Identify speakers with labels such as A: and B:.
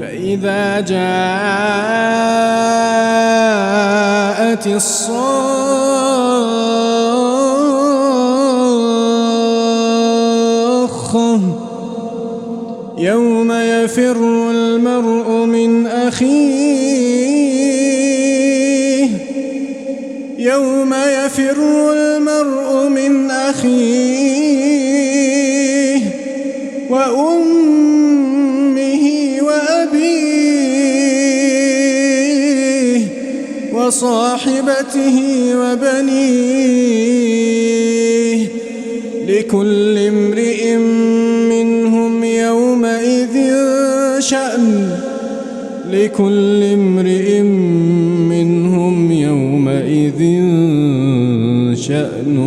A: فإذا جاءت الصاخة يوم يفر المرء من أخيه وأمه وأبيه وصاحبته وبنيه لكل امرئ منهم يومئذ شأن